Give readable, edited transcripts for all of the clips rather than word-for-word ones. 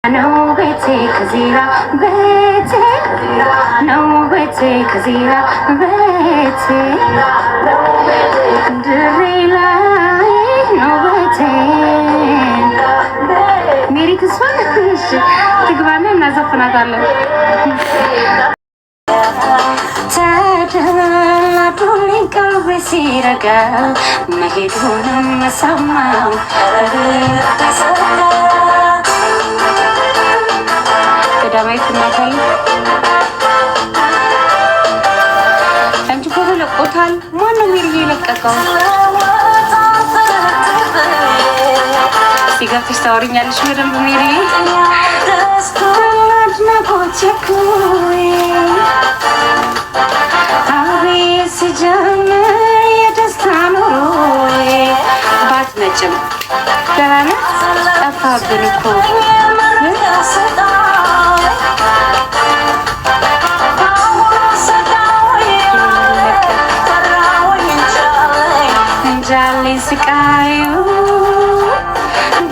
No bete kazira bete no bete kazira bete drila no bete meri tسمعش تقبلنا እናዘፍናታለን ታደላዱልኝ ቀልቤ ሲረጋ መሄዱንም ሰማው ዳማይት እናታል አንቺ ፎቶ ለቆታል ማን ነው ሚሪ የለቀቀው ሲጋፍሽ ታወሪኛለሽ በደንብ ሚሪ አድና ቦቸኩይ አቤት ሲጀምር የደስታ ኑሮዬ ባትመጭም ገና ጠፋብን እኮ ስቃዩ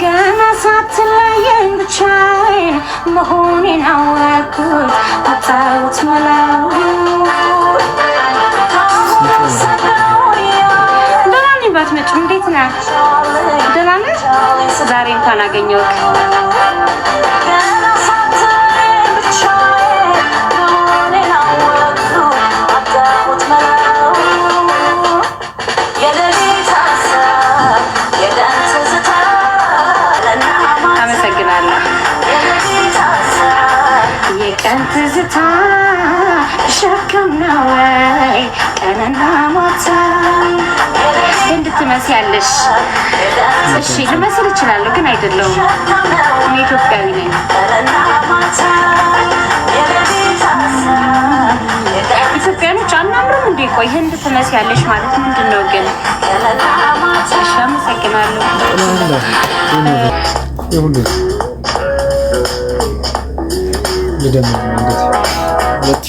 ገና ሳትለየኝ ብቻዬን መሆኔን አወቅኩት አጣሁት መላው ደህና ነኝ ባትመጭም እንዴት ነህ ደህና ነህ ዛሬ እንኳን አገኘሁት ትዝታ ሸክም ነው ወይ ቀንና ማታ እንድትመስያለሽ እሺ ልመስል እችላለሁ ግን አይደለሁም እኔ ኢትዮጵያዊ ነኝ ኢትዮጵያኖች አናምርም እንዴ ቆይ ህንድ ትመስያለሽ ማለት ምንድነው ግን እሺ አመሰግናለሁ ለደም እንዴት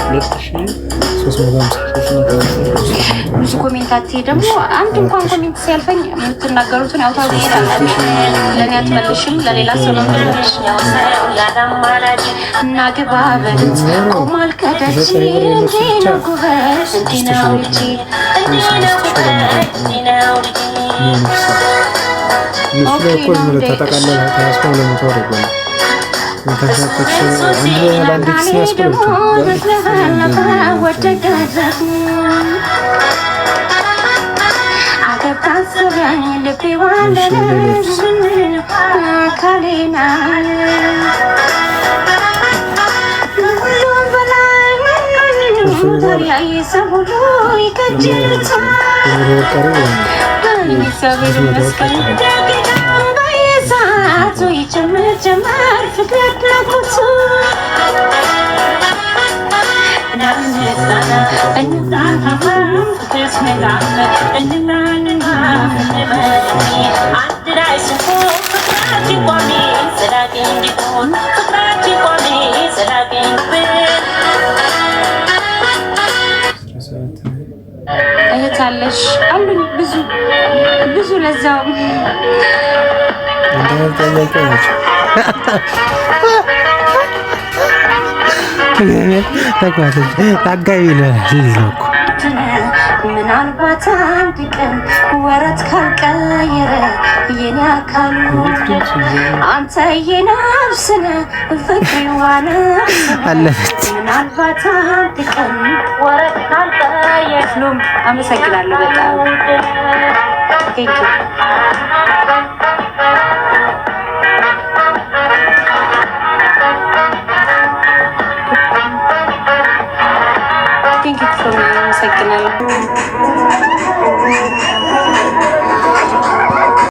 2350 ኮሜንታት ደግሞ አንድ እንኳን ኮሜንት ሲያልፈኝ የምትናገሩትን ያው ታውቃላችሁ ለኔ አትመልሽም ለሌላ ሰው ነው የምትመልሽ እና ግባ በልት ቆማል ከደጅ እንዲነው ጉበት እንዲነው ልጅ ሰዓቱ ይጨምር ፍቅር ናቁቱ እህታለሽ አሉኝ ብዙ ለዛው ምናልባት አንድ ቀን ወረት ካልቀየረ የኔ አካሉ አንተ የነፍስነ ፍቅሪዋነ አለበት ምናልባት አንድ ቀን ወረት ካልቀየረ አመሰግናለሁ በጣም ቴንክ ዩ አመሰግናለሁ